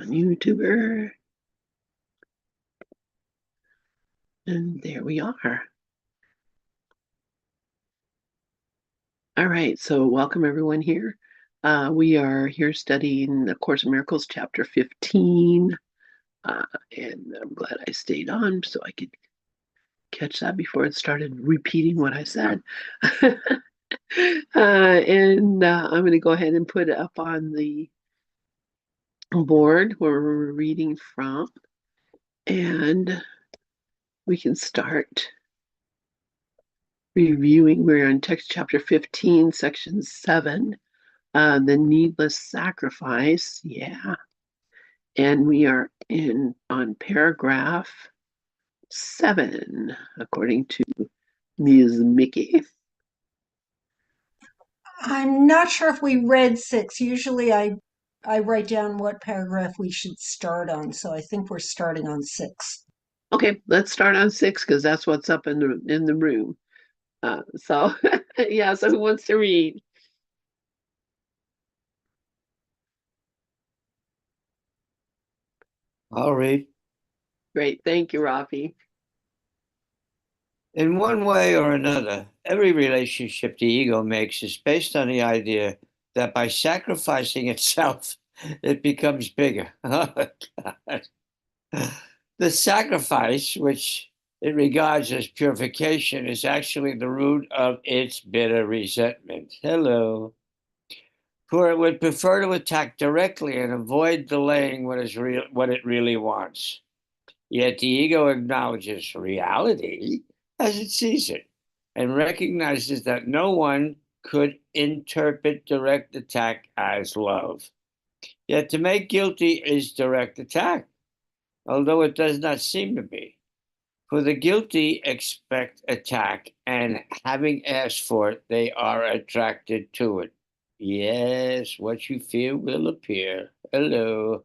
YouTuber. And there we are. All right, so welcome everyone here. We are here studying the Course in Miracles, chapter 15. And I'm glad I stayed on so I could catch that before it started repeating what I said. I'm going to go ahead and put it up on the board where we're reading from. And we can start reviewing. We're in text chapter 15, section 7, the needless sacrifice. Yeah. And we are on paragraph 7, according to Ms. Mickey. I'm not sure if we read 6. Usually I write down what paragraph we should start on, so I think we're starting on 6. Okay, let's start on 6 because that's what's up in the room. So yeah, so who wants to read? I'll read. Great, thank you, Rafi. In one way or another, every relationship the ego makes is based on the idea that by sacrificing itself, it becomes bigger. Oh, God. The sacrifice, which it regards as purification, is actually the root of its bitter resentment. Hello. For it would prefer to attack directly and avoid delaying what it really wants. Yet the ego acknowledges reality as it sees it and recognizes that no one could interpret direct attack as love. Yet to make guilty is direct attack, although it does not seem to be. For the guilty expect attack, and having asked for it, they are attracted to it. Yes, what you fear will appear. Hello.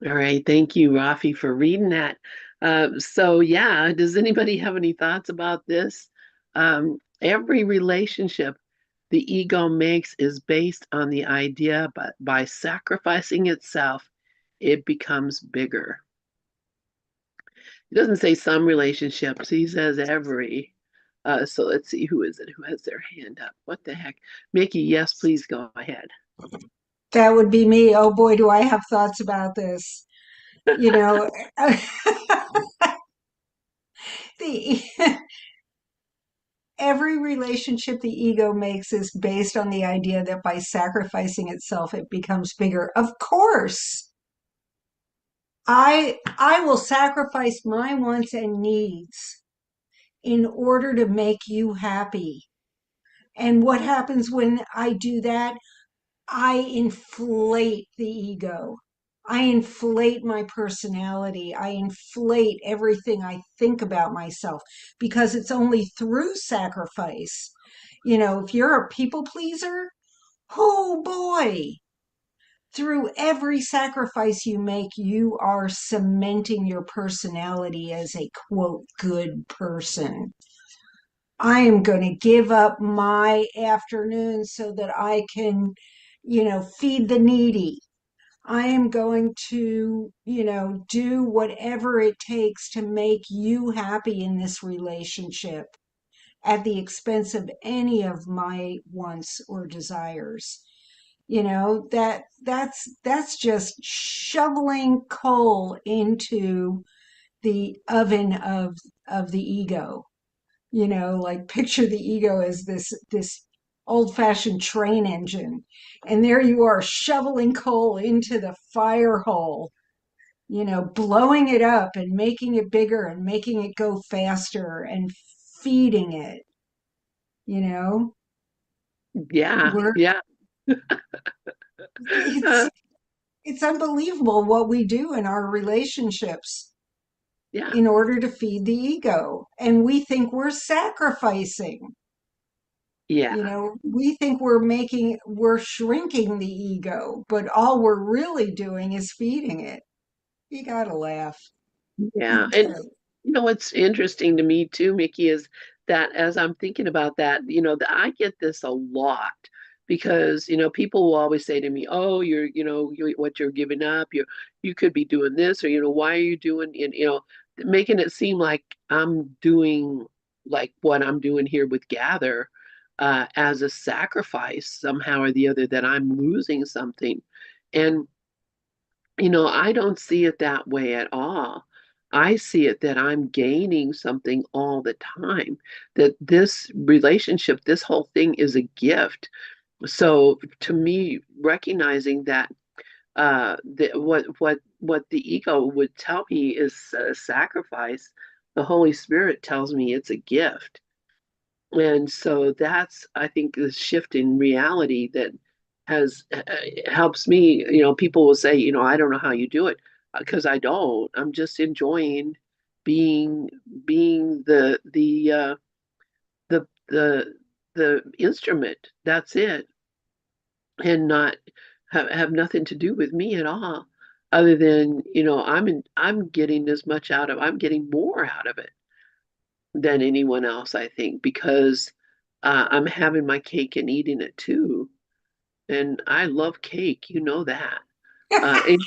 All right, thank you, Rafi, for reading that. So yeah, does anybody have any thoughts about this? Every relationship the ego makes is based on the idea, but by sacrificing itself, it becomes bigger. He doesn't say some relationships, he says every. So let's see, who is it who has their hand up? What the heck? Mickey, yes, please go ahead. That would be me. Oh boy, do I have thoughts about this. You know, the every relationship the ego makes is based on the idea that by sacrificing itself it becomes bigger. Of course. I will sacrifice my wants and needs in order to make you happy. And what happens when I do that? I inflate the ego. I inflate my personality. I inflate everything I think about myself because it's only through sacrifice. If you're a people pleaser, oh boy, through every sacrifice you make, you are cementing your personality as a quote, good person. I am going to give up my afternoon so that I can, feed the needy. I am going to, do whatever it takes to make you happy in this relationship at the expense of any of my wants or desires. That's just shoveling coal into the oven of the ego. Like picture the ego as this old-fashioned train engine, and there you are shoveling coal into the fire hole, blowing it up and making it bigger and making it go faster and feeding it. you know Yeah, we're yeah. it's it's unbelievable what we do in our relationships Yeah, in order to feed the ego, and we think we're sacrificing. yeah, We think we're shrinking the ego, but all we're really doing is feeding it. You gotta laugh. yeah. And what's interesting to me too, Mickey, is that as I'm thinking about that, that I get this a lot because, people will always say to me, "Oh, what you're giving up, you could be doing this, or why are you doing?" And making it seem like I'm doing like what I'm doing here with Gather as a sacrifice somehow or the other, that I'm losing something. And I don't see it that way at all. I see it that I'm gaining something all the time, that this relationship, this whole thing is a gift. So to me, recognizing that what the ego would tell me is a sacrifice, the Holy Spirit tells me it's a gift. And so that's, I think, the shift in reality that has helps me. People will say, I don't know how you do it, because I don't. I'm just enjoying being being the the instrument. That's it, and not have nothing to do with me at all, other than I'm getting as much out of. I'm getting more out of it than anyone else, I think, because I'm having my cake and eating it too. And I love cake, you know that. And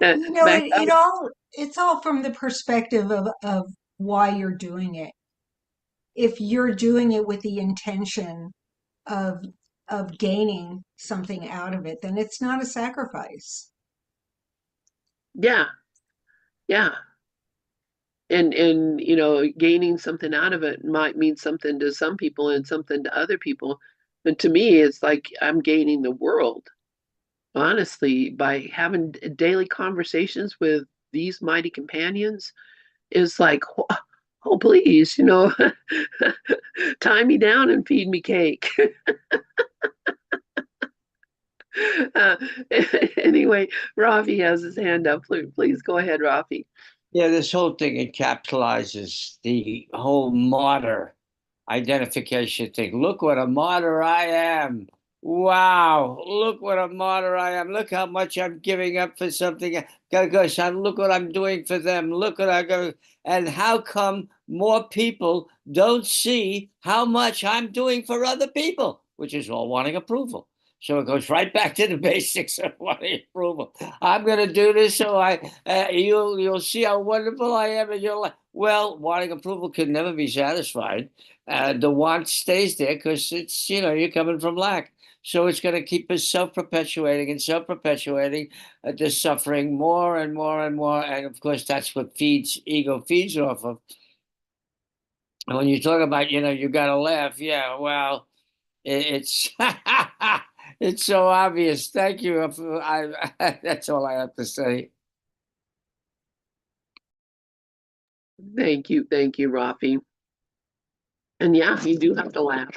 back up. it's all from the perspective of why you're doing it. If you're doing it with the intention of gaining something out of it, then it's not a sacrifice. Yeah, yeah. And gaining something out of it might mean something to some people and something to other people. And to me, it's like I'm gaining the world, honestly, by having daily conversations with these mighty companions. Is like, oh, please, tie me down and feed me cake. uh, anyway, Rafi has his hand up. Please go ahead, Rafi. Yeah, this whole thing encapsulizes the whole martyr identification thing. Look what a martyr I am. Wow. Look what a martyr I am. Look how much I'm giving up for something. Gosh, look what I'm doing for them. Look what I go. And how come more people don't see how much I'm doing for other people, which is all wanting approval. So it goes right back to the basics of wanting approval. I'm going to do this so you'll see how wonderful I am, and you'll like. Well, wanting approval can never be satisfied. The want stays there because it's you're coming from lack. So it's going to keep us self-perpetuating and self-perpetuating the suffering more and more and more. And of course, that's what ego feeds off of. And when you talk about, you got to laugh. Yeah, well, it's it's so obvious. Thank you. That's all I have to say. Thank you, Rafi. And yeah, you do have to laugh.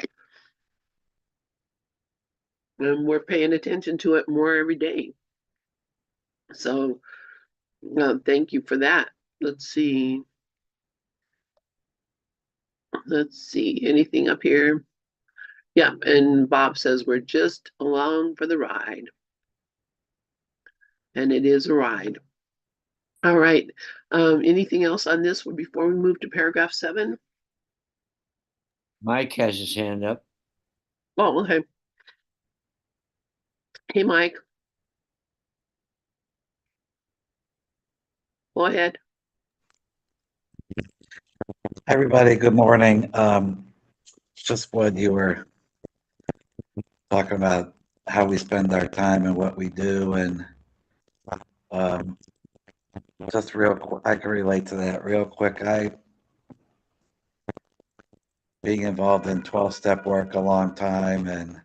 And we're paying attention to it more every day. So thank you for that. Let's see. Let's see. Anything up here? Yeah, and Bob says we're just along for the ride. And it is a ride. All right. Anything else on this one before we move to paragraph 7? Mike has his hand up. Oh, okay. Hey, Mike, go ahead. Everybody, good morning. Just what you were talking about, how we spend our time and what we do, and um, just real quick, I can relate to that real quick. Being involved in 12-step work a long time and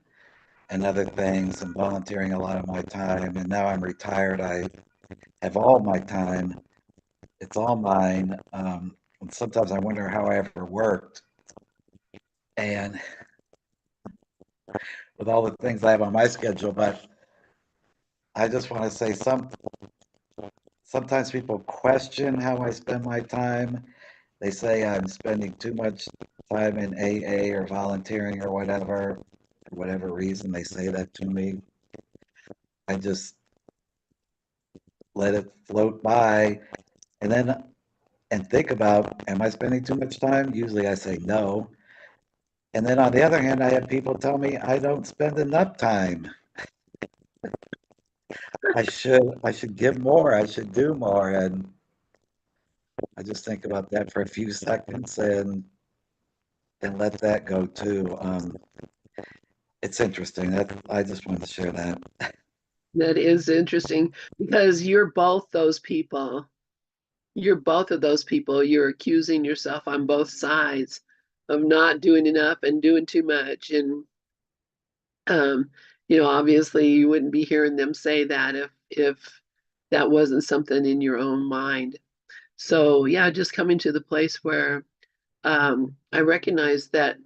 other things and volunteering a lot of my time, and now I'm retired. I have all my time. It's all mine. And sometimes I wonder how I ever worked. And with all the things I have on my schedule, but I just want to say sometimes people question how I spend my time. They say I'm spending too much time in AA or volunteering or whatever. For whatever reason, they say that to me. I just let it float by. And then, and think about, am I spending too much time? Usually I say no. And then on the other hand, I have people tell me I don't spend enough time. I should give more. I should do more. And I just think about that for a few seconds and let that go too. It's interesting. That I just wanted to share that. That is interesting because you're both those people. You're both of those people. You're accusing yourself on both sides of not doing enough and doing too much. And um, obviously you wouldn't be hearing them say that if that wasn't something in your own mind. So yeah, just coming to the place where I recognize that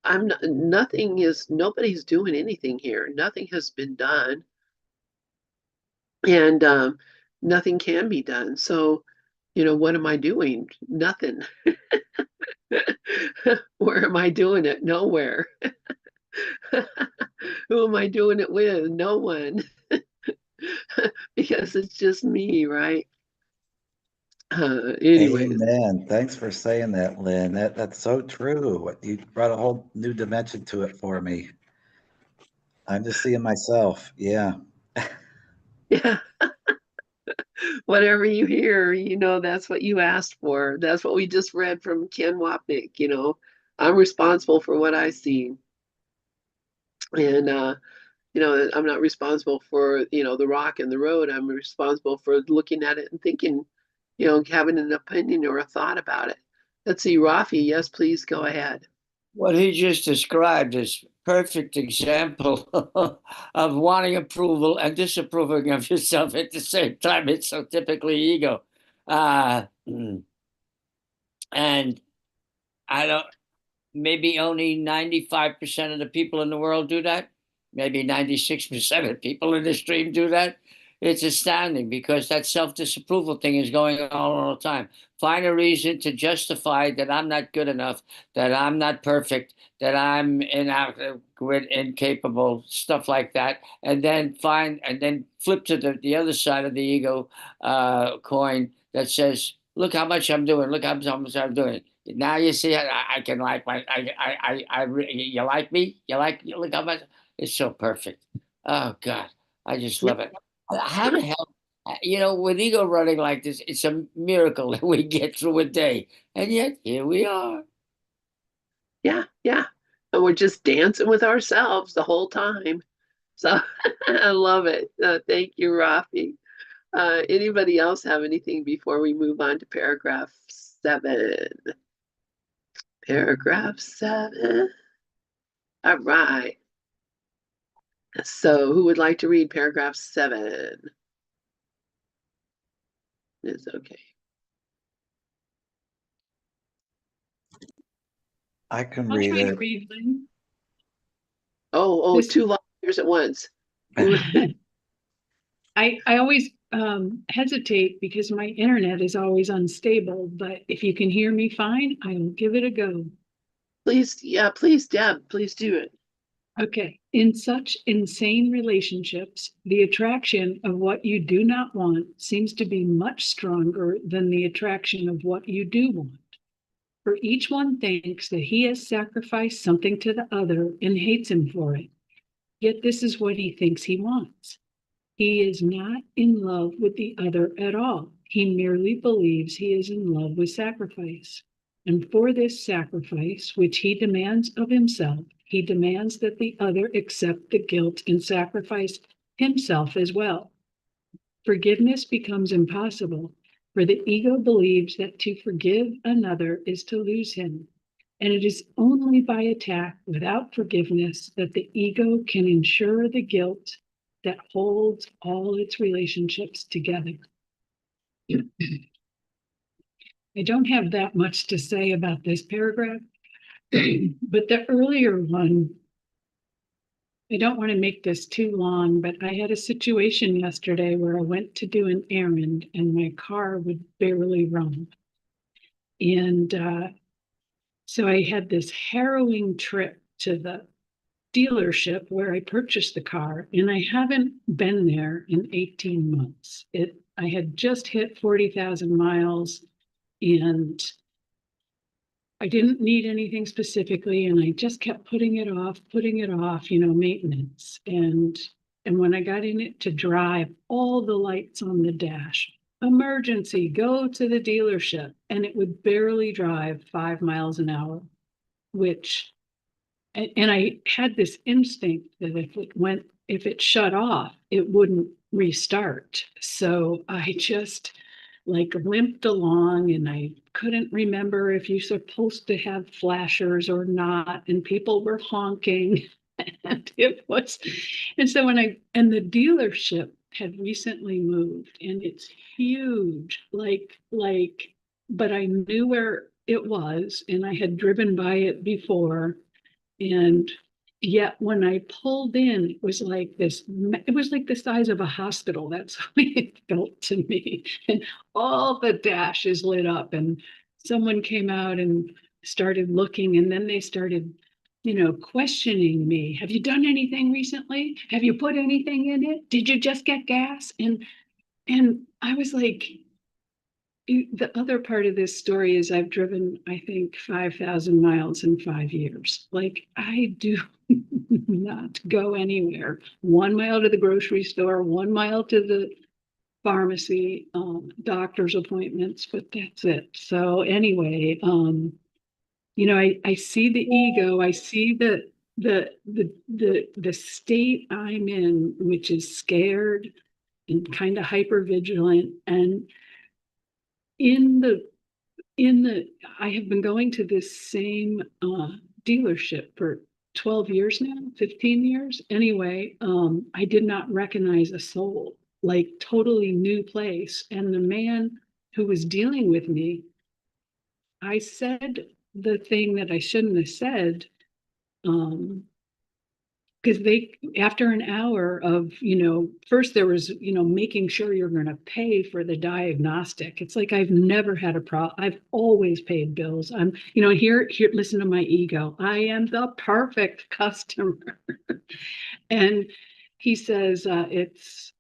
I'm not, nobody's doing anything here. Nothing has been done, and nothing can be done. So, what am I doing? Nothing. Where am I doing it? Nowhere. Who am I doing it with? No one. Because it's just me, right? Anyways, Amen. Thanks for saying that, Lynn. That's so true. You brought a whole new dimension to it for me. I'm just seeing myself. Yeah. yeah, whatever you hear, that's what you asked for. That's what we just read from Ken Wapnick. I'm responsible for what I see. And I'm not responsible for, the rock and the road. I'm responsible for looking at it and thinking, having an opinion or a thought about it. Let's see, Rafi, yes, please go ahead. What he just described is perfect example of wanting approval and disapproving of yourself at the same time. It's so typically ego. And I don't, maybe only 95% of the people in the world do that. Maybe 96% of people in the stream do that. It's astounding because that self disapproval thing is going on all the time. Find a reason to justify that I'm not good enough, that I'm not perfect, that I'm inadequate, incapable, stuff like that. And then flip to the other side of the ego coin that says, look how much I'm doing, look how much I'm doing. Now you see, I can like you like me? You look how much, it's so perfect. Oh God, I just love it. How the hell, with ego running like this, it's a miracle that we get through a day. And yet here we are. Yeah, yeah. And we're just dancing with ourselves the whole time. So I love it. Thank you, Rafi. Anybody else have anything before we move on to paragraph 7? Paragraph 7. All right. So who would like to read paragraph 7? It's okay. I can I'll read try to it. read, Lynn. Oh, This, two volunteers at once. I always hesitate because my internet is always unstable, but if you can hear me fine, I will give it a go. Please, yeah, please, Deb, please do it. Okay. In such insane relationships, the attraction of what you do not want seems to be much stronger than the attraction of what you do want. For each one thinks that he has sacrificed something to the other and hates him for it. Yet this is what he thinks he wants. He is not in love with the other at all. He merely believes he is in love with sacrifice. And for this sacrifice, which he demands of himself, he demands that the other accept the guilt and sacrifice himself as well. Forgiveness becomes impossible, for the ego believes that to forgive another is to lose him. And it is only by attack without forgiveness that the ego can ensure the guilt that holds all its relationships together. I don't have that much to say about this paragraph, but the earlier one, I don't want to make this too long, but I had a situation yesterday where I went to do an errand and my car would barely run. And so I had this harrowing trip to the dealership where I purchased the car, and I haven't been there in 18 months. It I had just hit 40,000 miles and I didn't need anything specifically, and I just kept putting it off, maintenance. And when I got in it to drive, all the lights on the dash, emergency, go to the dealership, and it would barely drive 5 miles an hour, which and I had this instinct that if it shut off, it wouldn't restart. So I just like limped along and I couldn't remember if you're supposed to have flashers or not. And people were honking. And and so and the dealership had recently moved and it's huge, but I knew where it was and I had driven by it before. And yet when I pulled in, it was like the size of a hospital. That's how it felt to me. And all the dashes lit up and someone came out and started looking and then they started, questioning me. Have you done anything recently? Have you put anything in it? Did you just get gas? And I was like, the other part of this story is I've driven, I think, 5,000 miles in 5 years. Like I do not go anywhere. 1 mile to the grocery store, 1 mile to the pharmacy, doctor's appointments, but that's it. So anyway, I see the ego, I see the state I'm in, which is scared and kind of hyper vigilant. And in the I have been going to this same dealership for 12 years now, 15 years. Anyway, I did not recognize a soul, like totally new place. And the man who was dealing with me, I said the thing that I shouldn't have said. Because after an hour of, first there was, making sure you're going to pay for the diagnostic. It's like I've never had a problem. I've always paid bills. I'm, here, listen to my ego. I am the perfect customer. And he says it's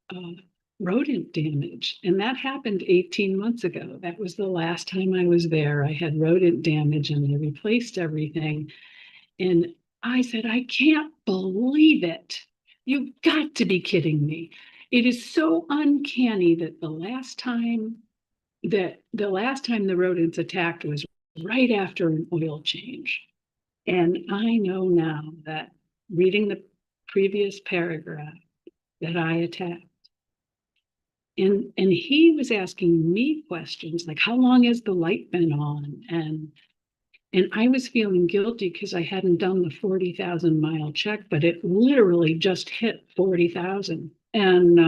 rodent damage. And that happened 18 months ago. That was the last time I was there. I had rodent damage and they replaced everything. And I said, I can't believe it. You've got to be kidding me. It is so uncanny that the rodents attacked was right after an oil change. And I know now that reading the previous paragraph that I attacked. And he was asking me questions like, how long has the light been on? And I was feeling guilty because I hadn't done the 40,000 mile check, but it literally just hit 40,000. And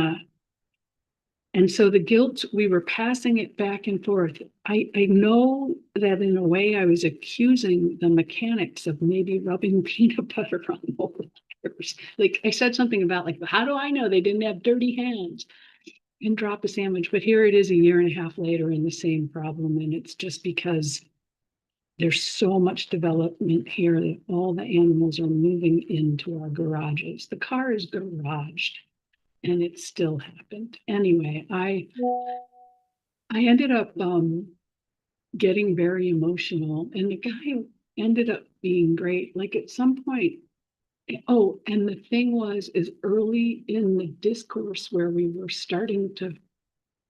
so the guilt, we were passing it back and forth. I know that in a way I was accusing the mechanics of maybe rubbing peanut butter on the wires. Like I said something about like, how do I know they didn't have dirty hands and drop a sandwich? But here it is a year and a half later and the same problem. And it's just because there's so much development here that all the animals are moving into our garages. The car is garaged and it still happened. Anyway, I ended up getting very emotional and the guy ended up being great. Like at some point, oh, and the thing is early in the discourse where we were starting to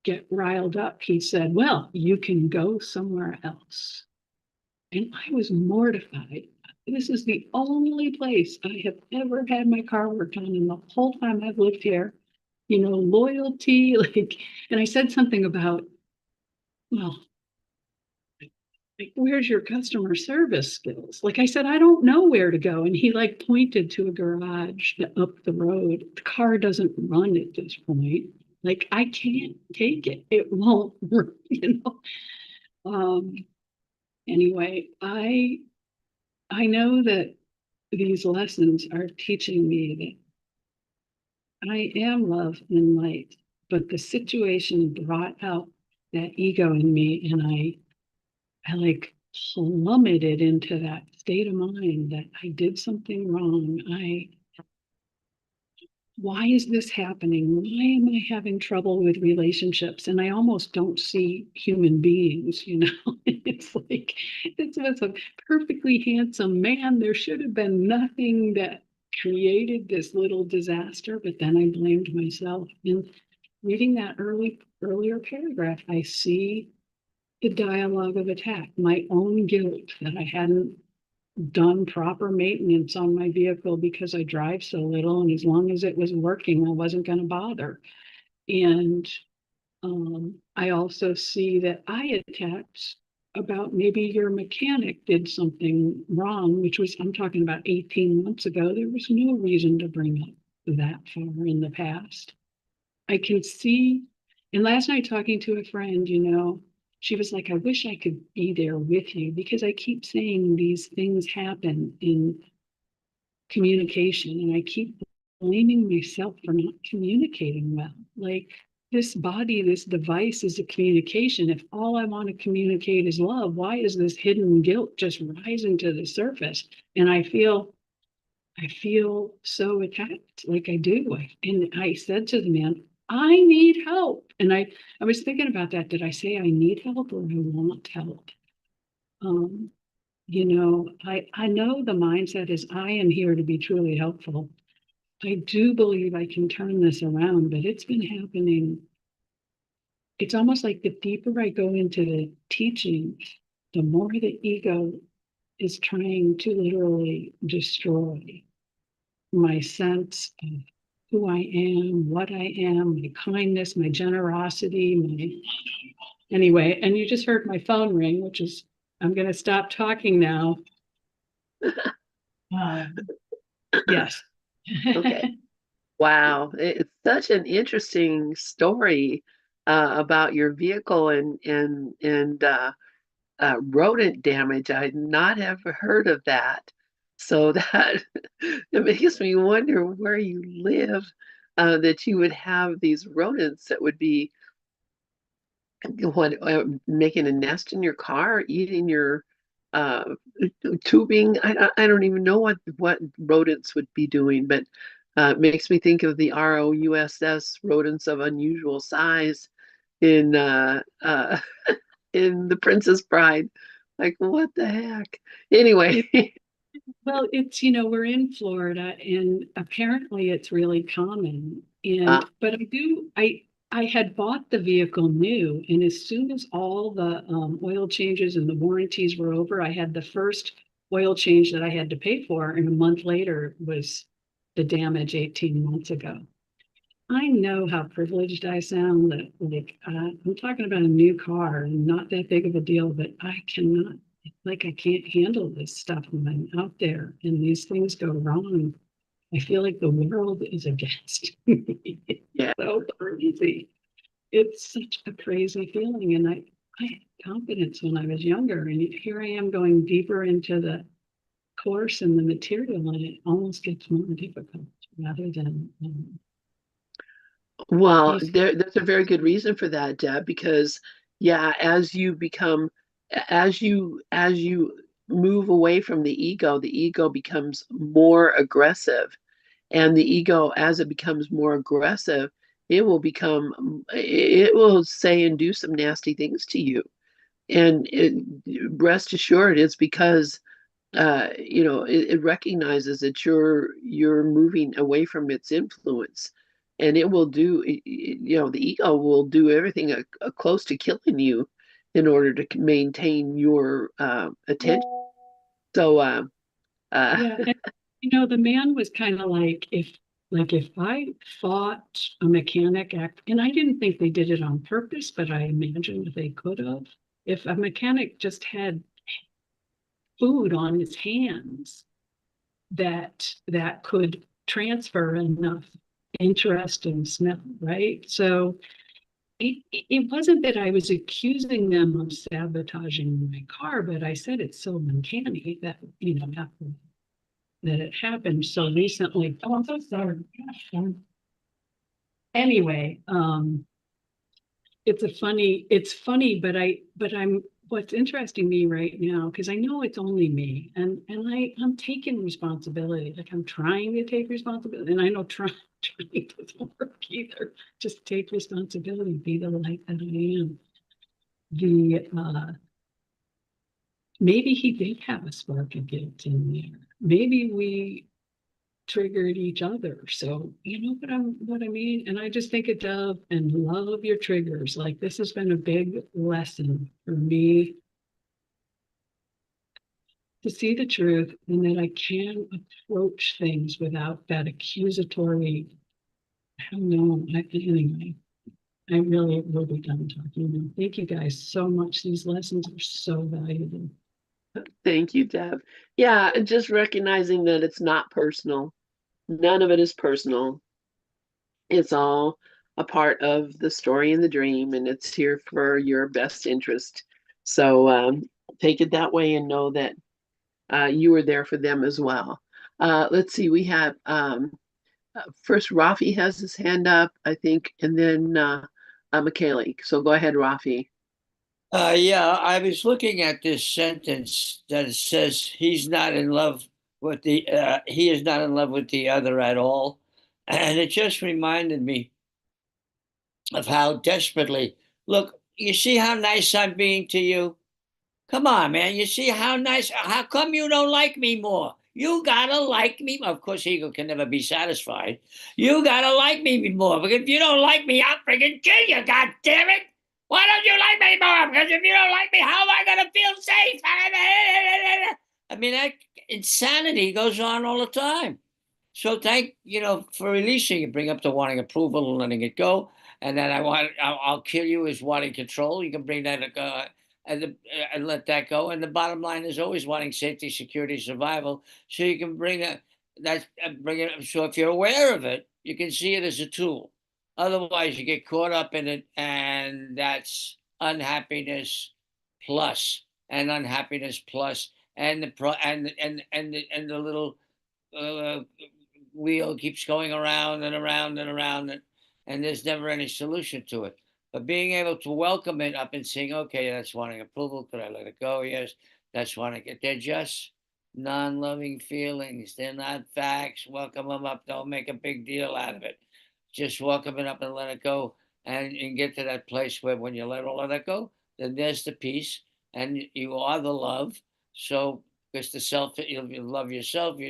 get riled up, he said, well, you can go somewhere else. And I was mortified. This is the only place I have ever had my car worked on in the whole time I've lived here. Loyalty, and I said something about, well, like, where's your customer service skills? Like I said, I don't know where to go. And he like pointed to a garage up the road. The car doesn't run at this point. Like I can't take it. It won't, Anyway, I know that these lessons are teaching me that I am love and light, but the situation brought out that ego in me, and I like plummeted into that state of mind that I did something wrong. why is this happening? Why am I having trouble with relationships? And I almost don't see human beings, you know? It's like, this was a perfectly handsome man. There should have been nothing that created this little disaster, but then I blamed myself. And reading that earlier paragraph, I see the dialogue of attack, my own guilt that I hadn't done proper maintenance on my vehicle because I drive so little, and as long as it was working, I wasn't going to bother. And I also see that I attacked about maybe your mechanic did something wrong, which was, I'm talking about 18 months ago. There was no reason to bring up that far in the past. I can see, and last night talking to a friend, you know, she was like, I wish I could be there with you because I keep saying these things happen in communication and I keep blaming myself for not communicating well. Like this body, this device is a communication. If all I want to communicate is love, why is this hidden guilt just rising to the surface? And I feel so attacked, like I do. And I said to the man, I need help. And I was thinking about that. Did I say I need help or I want help? Um, you know, I know the mindset is I am here to be truly helpful. I do believe I can turn this around, but it's been happening. It's almost like the deeper I go into the teaching, the more the ego is trying to literally destroy my sense of who I am, what I am, my kindness, my generosity, anyway, and you just heard my phone ring, which is, I'm going to stop talking now. Yes. Okay. Wow, it's such an interesting story about your vehicle and rodent damage. I'd not ever heard of that. So that it makes me wonder where you live, that you would have these rodents that would be making a nest in your car, eating your uh, tubing. I don't even know what rodents would be doing, but it makes me think of the ROUSS, rodents of unusual size, in in The Princess Bride. Like, what the heck? Anyway, Well, it's, you know, we're in Florida and apparently it's really common. uh, But I had bought the vehicle new, and as soon as all the oil changes and the warranties were over, I had the first oil change that I had to pay for, and a month later was the damage 18 months ago. I know how privileged I sound that like I'm talking about a new car and not that big of a deal, but I cannot, like I can't handle this stuff when I'm out there and these things go wrong. I feel like the world is against me. It's yeah. so crazy. It's such a crazy feeling. And I had confidence when I was younger, and here I am going deeper into the course and the material, and it almost gets more difficult rather than Well, easy. there's a very good reason for that, Deb, because yeah, as you move away from the ego becomes more aggressive. And the ego, as it becomes more aggressive, it will say and do some nasty things to you. And rest assured, it's because it recognizes that you're moving away from its influence, and it will do the ego will do everything close to killing you in order to maintain your attention. So uh, Yeah, and you know, the man was kind of like if I fought a mechanic act, and I didn't think they did it on purpose, but I imagined they could have. If a mechanic just had food on his hands that could transfer enough interest and smell, right? So it wasn't that I was accusing them of sabotaging my car, but I said it's so uncanny that, you know, that it happened so recently. Oh, I'm so sorry. Gosh, anyway, it's funny, but I'm what's interesting me right now, because I know it's only me, and I'm taking responsibility. Like I'm trying to take responsibility, and I know trying doesn't work either. Just take responsibility, be the light that I am. The maybe he did have a spark of guilt in there. Maybe we triggered each other. So you know what I mean? And I just think of Dove and love your triggers. Like this has been a big lesson for me to see the truth and that I can approach things without that accusatory, I don't know. Anyway, I really will be done talking now. Thank you guys so much. These lessons are so valuable. Thank you, Deb. Yeah, and just recognizing that it's not personal. None of it is personal. It's all a part of the story and the dream, and it's here for your best interest. So take it that way and know that you were there for them as well. Let's see, we have first Rafi has his hand up, I think, and then Michele. So go ahead, Rafi. Yeah, I was looking at this sentence that says he is not in love with the other at all. And it just reminded me of how desperately, look, you see how nice I'm being to you? Come on, man. You see how nice, how come you don't like me more? You gotta like me. Of course, ego can never be satisfied. You gotta like me more. Because if you don't like me, I'll freaking kill you, god damn it. Why don't you like me more? Because if you don't like me, how am I gonna feel safe? I mean, that insanity goes on all the time. So for releasing it, bring up the wanting approval and letting it go. And then I'll kill you is wanting control. You can bring that and let that go. And the bottom line is always wanting safety, security, survival. So you can bring it. So if you're aware of it, you can see it as a tool. Otherwise, you get caught up in it, and that's unhappiness plus, and unhappiness plus, and the pro and the little uh, wheel keeps going around and around and around, and there's never any solution to it. But being able to welcome it up and saying, okay, that's wanting approval. Could I let it go? Yes, that's wanting it. They're just non-loving feelings. They're not facts. Welcome them up. Don't make a big deal out of it. Just welcome it up and let it go. And get to that place where when you let all of that go, then there's the peace and you are the love. So because the self, you love yourself,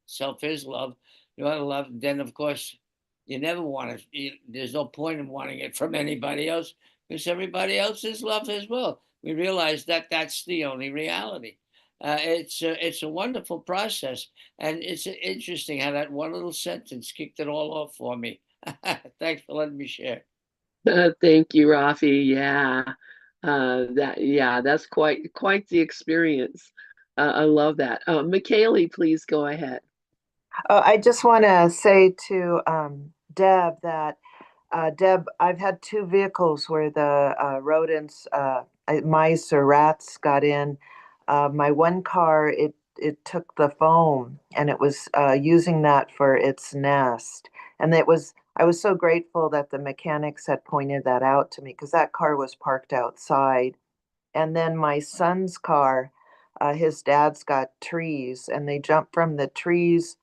self is love. You want to love, then of course you never want to. There's no point in wanting it from anybody else because everybody else is love as well. We realize that that's the only reality. It's a wonderful process, and it's interesting how that one little sentence kicked it all off for me. Thanks for letting me share. Thank you, Rafi. Yeah, that's quite the experience. I love that. Michele, please go ahead. Oh, I just want to say to Deb that Deb, I've had two vehicles where the rodents, mice or rats, got in. My one car, it took the foam and it was using that for its nest, and I was so grateful that the mechanics had pointed that out to me because that car was parked outside. And then my son's car, his dad's got trees, and they jump from the trees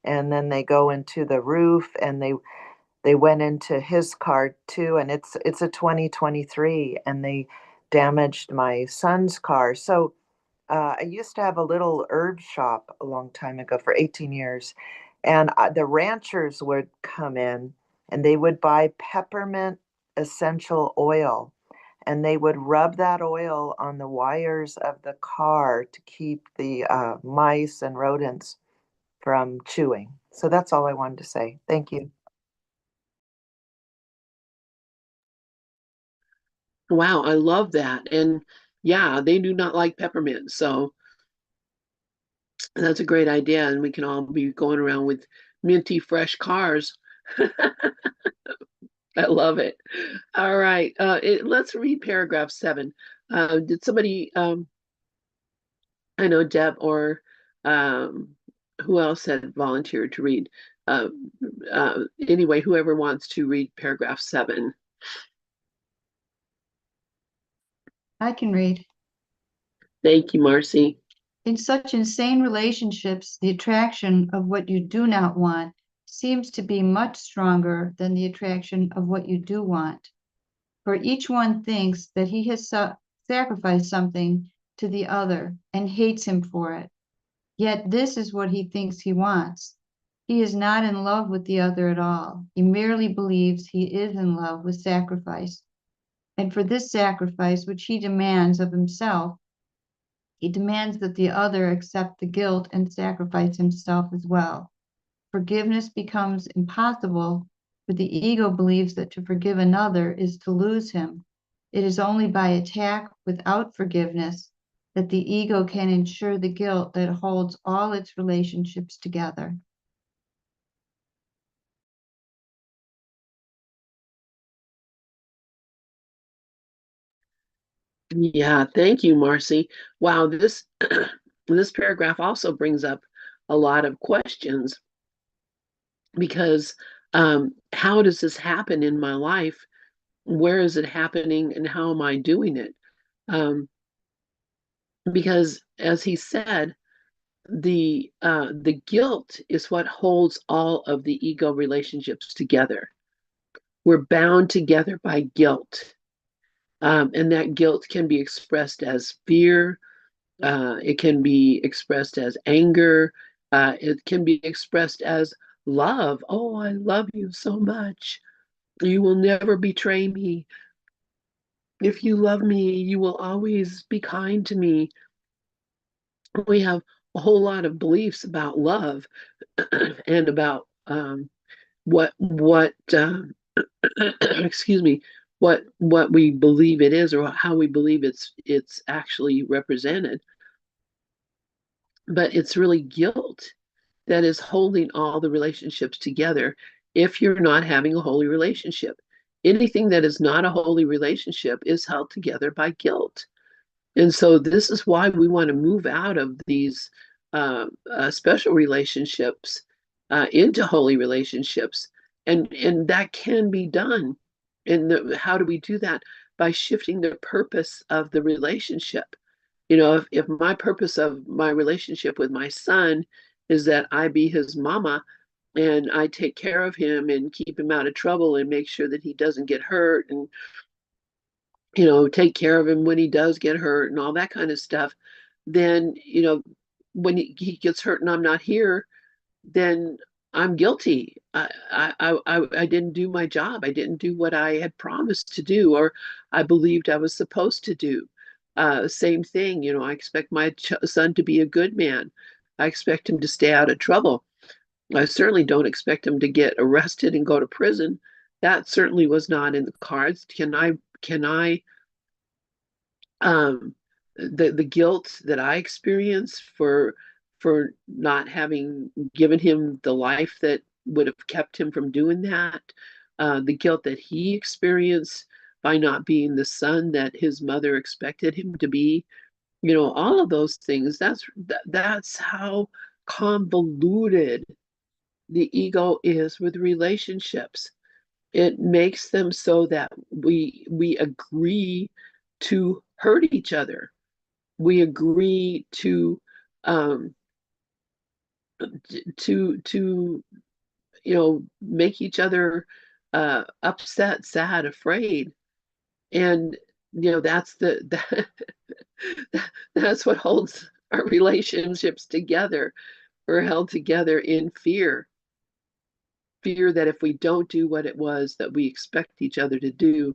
and then they go into the roof, and they went into his car too, and it's a 2023, and they damaged my son's car. So I used to have a little herb shop a long time ago for 18 years, and the ranchers would come in and they would buy peppermint essential oil, and they would rub that oil on the wires of the car to keep the mice and rodents from chewing. So that's all I wanted to say. Thank you. Wow, I love that. And yeah, they do not like peppermint. So that's a great idea. And we can all be going around with minty fresh cars. I love it. All right. Let's read paragraph 7. Did somebody, I know Deb or who else had volunteered to read? Uh, anyway, whoever wants to read paragraph 7. I can read. Thank you, Marcy. In such insane relationships, the attraction of what you do not want seems to be much stronger than the attraction of what you do want. For each one thinks that he has sacrificed something to the other and hates him for it. Yet this is what he thinks he wants. He is not in love with the other at all. He merely believes he is in love with sacrifice. And for this sacrifice, which he demands of himself, he demands that the other accept the guilt and sacrifice himself as well. Forgiveness becomes impossible, for the ego believes that to forgive another is to lose him. It is only by attack without forgiveness that the ego can ensure the guilt that holds all its relationships together. Yeah, thank you, Marcy. Wow, this this paragraph also brings up a lot of questions because how does this happen in my life? Where is it happening, and how am I doing it? Um, because, as he said, the guilt is what holds all of the ego relationships together. We're bound together by guilt, and that guilt can be expressed as fear. It can be expressed as anger. It can be expressed as love. Oh, I love you so much. You will never betray me. If you love me, you will always be kind to me. We have a whole lot of beliefs about love and about what excuse me, what we believe it is, or how we believe it's actually represented. But it's really guilt that is holding all the relationships together if you're not having a holy relationship. Anything that is not a holy relationship is held together by guilt. And so this is why we want to move out of these special relationships into holy relationships. And that can be done. And how do we do that? By shifting the purpose of the relationship. If my purpose of my relationship with my son is that I be his mama and I take care of him and keep him out of trouble and make sure that he doesn't get hurt, and take care of him when he does get hurt and all that kind of stuff, then, when he gets hurt and I'm not here, then I'm guilty. I didn't do my job. I didn't do what I had promised to do, or I believed I was supposed to do. Same thing, I expect my son to be a good man. I expect him to stay out of trouble. I certainly don't expect him to get arrested and go to prison. That certainly was not in the cards. Can I um, the guilt that I experience for not having given him the life that would have kept him from doing that, the guilt that he experienced by not being the son that his mother expected him to be, all of those things. That's how convoluted the ego is with relationships. It makes them so that we agree to hurt each other. We agree um, to make each other upset, sad, afraid, and that's that's what holds our relationships together. We're held together in fear that if we don't do what it was that we expect each other to do,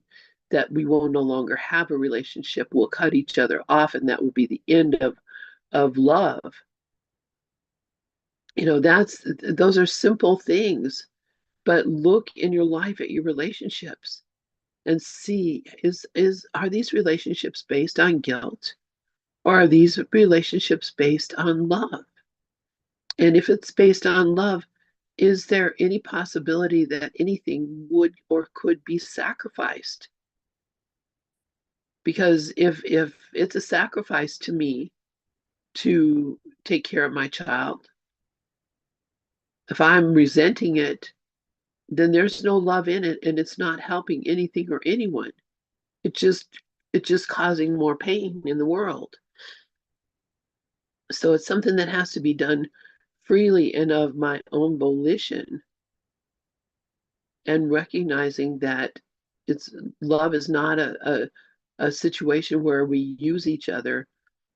that we will no longer have a relationship. We'll cut each other off, and that will be the end of love. Those are simple things, but look in your life at your relationships and see, are these relationships based on guilt, or are these relationships based on love? And if it's based on love, is there any possibility that anything would or could be sacrificed? Because if it's a sacrifice to me to take care of my child, if I'm resenting it, then there's no love in it, and it's not helping anything or anyone. It just it's just causing more pain in the world. So it's something that has to be done freely and of my own volition, and recognizing that it's love is not a situation where we use each other.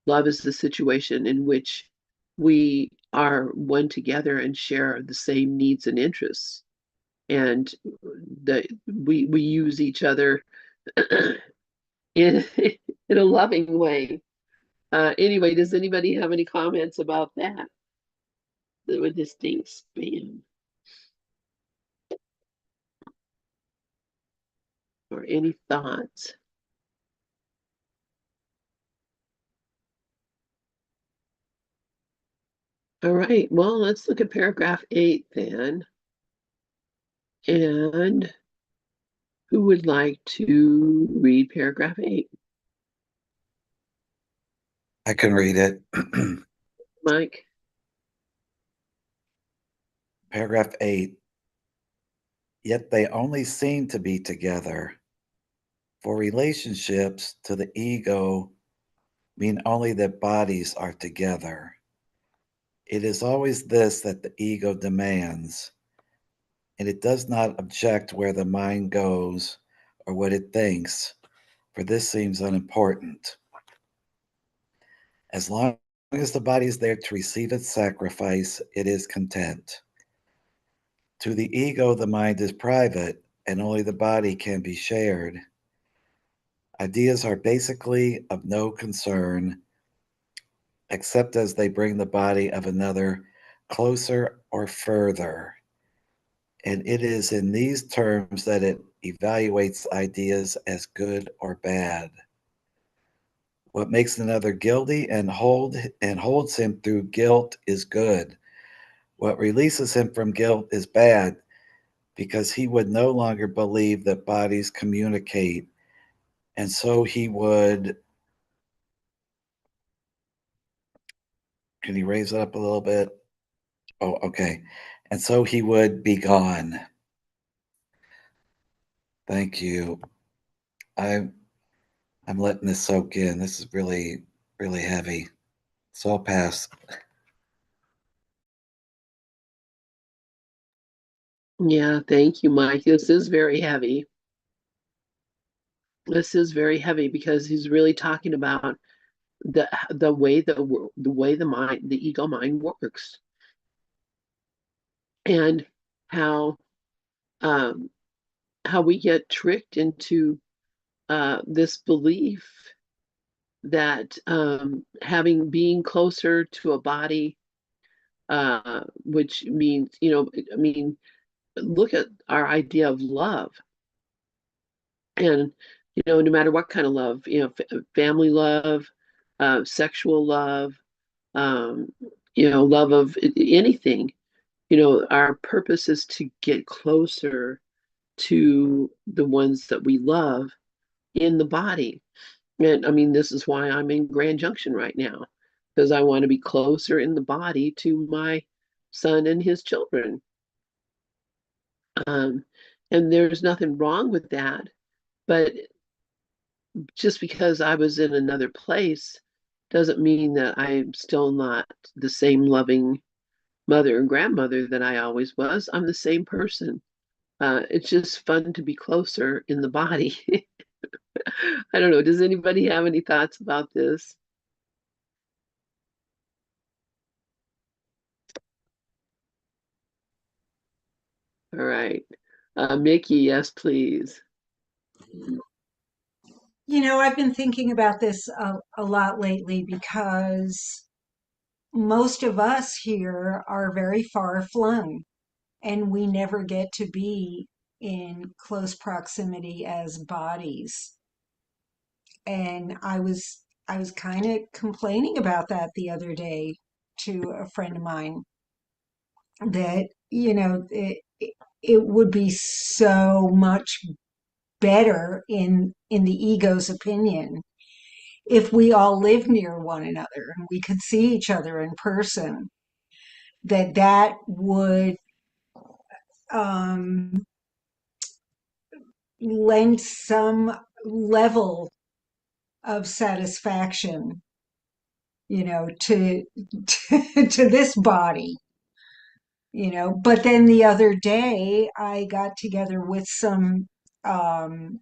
Love is the situation in which we are one together and share the same needs and interests. And we use each other in in a loving way. Anyway, does anybody have any comments about that? With this thing spam or any thoughts? All right, well, let's look at paragraph 8 then. And who would like to read paragraph 8? I can read it. Mike? Paragraph 8. Yet they only seem to be together. For relationships to the ego mean only that bodies are together. It is always this that the ego demands, and it does not object where the mind goes or what it thinks, for this seems unimportant. As long as the body is there to receive its sacrifice, it is content. To the ego, the mind is private, and only the body can be shared. Ideas are basically of no concern, except as they bring the body of another closer or further. And it is in these terms that it evaluates ideas as good or bad. What makes another guilty and holds him through guilt is good. What releases him from guilt is bad, because he would no longer believe that bodies communicate, and so he would. Can you raise it up a little bit? Oh, okay. And so he would be gone. Thank you. I'm I'm letting this soak in. This is really, really heavy. So I'll pass. Yeah, thank you, Mike. This is very heavy. This is very heavy because he's really talking about the way the mind, the ego mind works, and how um, how we get tricked into this belief that having being closer to a body, which means, I mean, look at our idea of love, and no matter what kind of love, family love, sexual love, um, love of anything. Our purpose is to get closer to the ones that we love in the body. And I mean, this is why I'm in Grand Junction right now, because I want to be closer in the body to my son and his children. Um, and there's nothing wrong with that. But just because I was in another place doesn't mean that I'm still not the same loving mother and grandmother that I always was. I'm the same person. It's just fun to be closer in the body. I don't know. Does anybody have any thoughts about this? All right. Mickey, yes, please. I've been thinking about this a lot lately because most of us here are very far flung and we never get to be in close proximity as bodies. And I was kind of complaining about that the other day to a friend of mine that, it would be so much better in the ego's opinion if we all lived near one another and we could see each other in person, that would um, lend some level of satisfaction, to this body, but then the other day I got together with some um,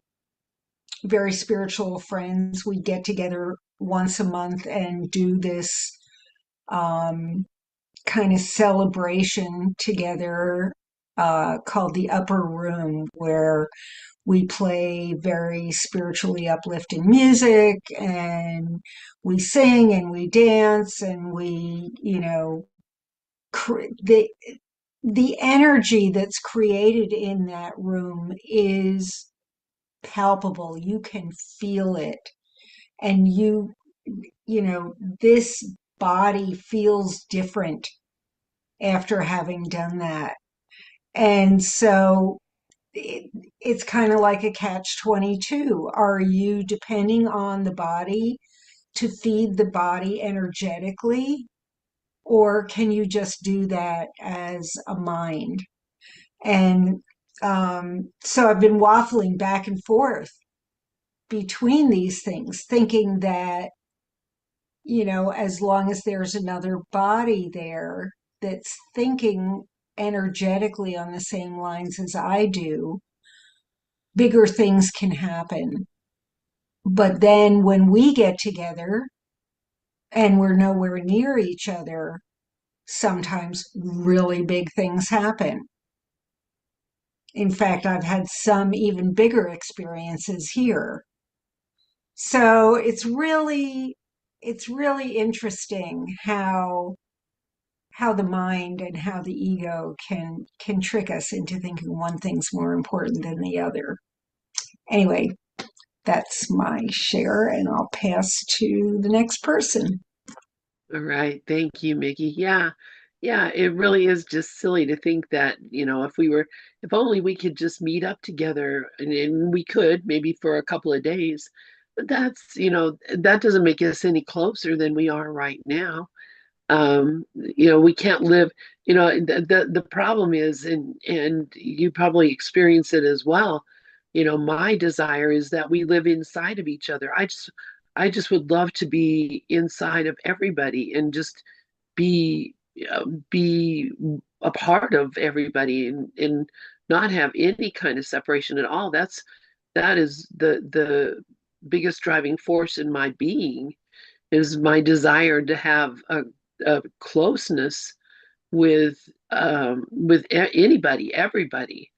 very spiritual friends. We get together once a month and do this um, kind of celebration together called the Upper Room, where we play very spiritually uplifting music and we sing and we dance and the energy that's created in that room is palpable. You can feel it. And this body feels different after having done that. And so it's kind of like a catch-22. Are you depending on the body to feed the body energetically, or can you just do that as a mind? And so I've been waffling back and forth between these things, thinking that, as long as there's another body there that's thinking energetically on the same lines as I do, bigger things can happen. But then when we get together and we're nowhere near each other, sometimes really big things happen. In fact, I've had some even bigger experiences here. So it's really interesting how the mind and how the ego can trick us into thinking one thing's more important than the other. Anyway, that's my share, and I'll pass to the next person. All right. Thank you, Mickey. Yeah. Yeah, it really is just silly to think that, if only we could just meet up together and we could maybe for a couple of days. But that doesn't make us any closer than we are right now. We can't live, the problem is, and you probably experience it as well. My desire is that we live inside of each other. I just would love to be inside of everybody and just be be a part of everybody and not have any kind of separation at all. That is the biggest driving force in my being, is my desire to have a closeness with anybody, everybody.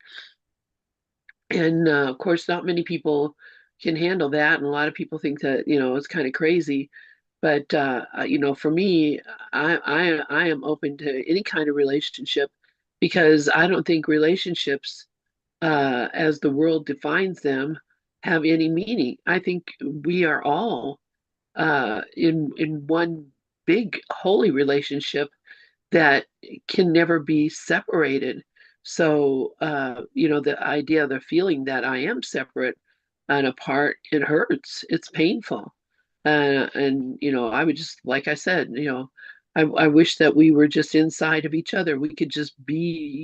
And of course, not many people can handle that, and a lot of people think that it's kind of crazy. But for me, I am open to any kind of relationship, because I don't think relationships, as the world defines them, have any meaning. I think we are all in one big holy relationship that can never be separated. So, the idea, the feeling that I am separate and apart, it hurts. It's painful. And I would just, like I said, I wish that we were just inside of each other. We could just be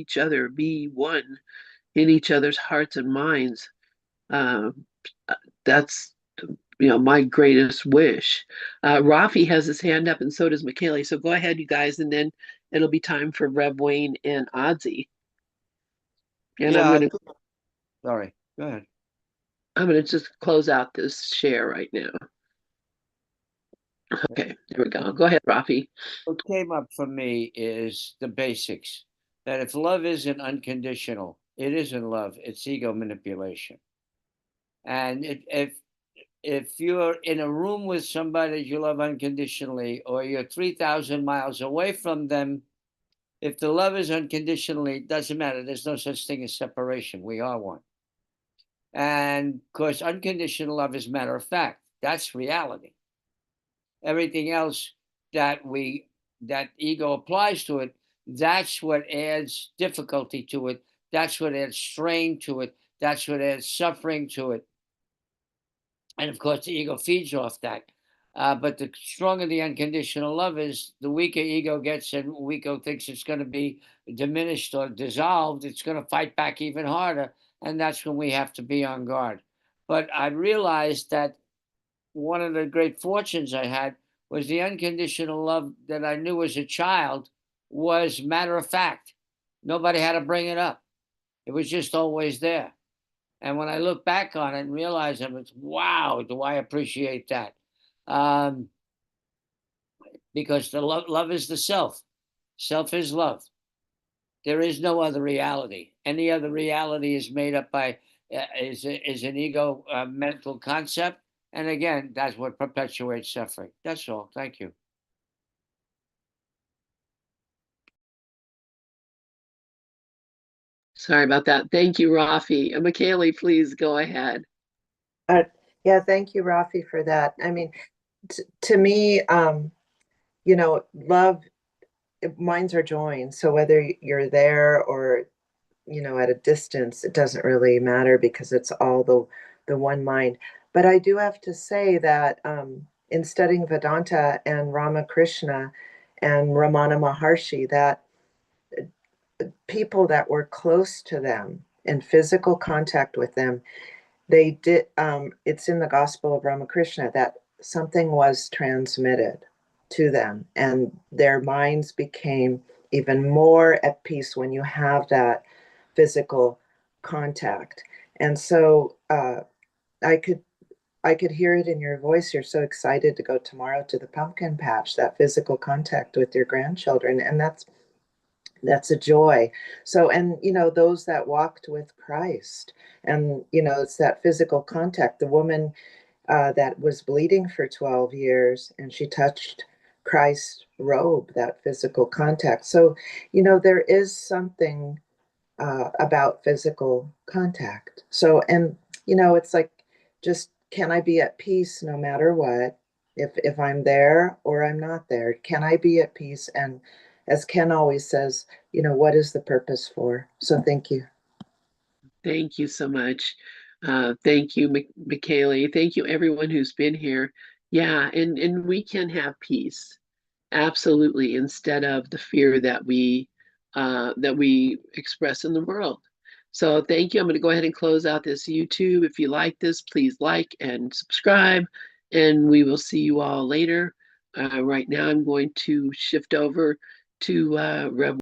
each other, be one in each other's hearts and minds. Um, that's my greatest wish. Rafi has his hand up, and so does McKaylee. So go ahead, you guys, and then it'll be time for Rev Wayne and Oddsy. And I'm Yeah, gonna sorry. Go ahead. I'm gonna just close out this share right now. Okay, there we go. Go ahead, Rafi. What came up for me is the basics. That if love isn't unconditional, it isn't love. It's ego manipulation. And if you're in a room with somebody you love unconditionally, or you're 3,000 miles away from them, if the love is unconditionally, it doesn't matter. There's no such thing as separation. We are one. And of course, unconditional love is matter of fact. That's reality. Everything else that ego applies to it, that's what adds difficulty to it. That's what adds strain to it. That's what adds suffering to it. And of course, the ego feeds off that. But the stronger the unconditional love is, the weaker ego gets, and ego thinks it's going to be diminished or dissolved. It's going to fight back even harder. And that's when we have to be on guard. But I realized that one of the great fortunes I had was the unconditional love that I knew as a child was matter of fact. Nobody had to bring it up. It was just always there. And when I look back on it and realize it, it's wow, do I appreciate that? Um, because the love is the self. Self is love. There is no other reality. Any other reality is made up by is an ego mental concept, and again, that's what perpetuates suffering. That's all. Thank you. Sorry about that. Thank you, Rafi. Michaeli, please go ahead. Uh, yeah, thank you, Rafi, for that. I mean, to me, love, minds are joined. So whether you're there or, at a distance, it doesn't really matter because it's all the one mind. But I do have to say that in studying Vedanta and Ramakrishna and Ramana Maharshi, that people that were close to them in physical contact with them, they did, it's in the Gospel of Ramakrishna that something was transmitted to them and their minds became even more at peace when you have that physical contact. And so I could hear it in your voice. You're so excited to go tomorrow to the pumpkin patch, that physical contact with your grandchildren, and that's a joy. So, and those that walked with Christ, and it's that physical contact. The woman that was bleeding for 12 years, and she touched Christ's robe, that physical contact. So, there is something about physical contact. So, and it's like, just can I be at peace no matter what? If I'm there or I'm not there, can I be at peace? And as Ken always says, what is the purpose for? So thank you. Thank you so much. Thank you, Michaeli. Thank you, everyone who's been here. Yeah, and we can have peace, absolutely, instead of the fear that we express in the world. So thank you. I'm going to go ahead and close out this YouTube. If you like this, please like and subscribe, and we will see you all later. Right now, I'm going to shift over to Rev.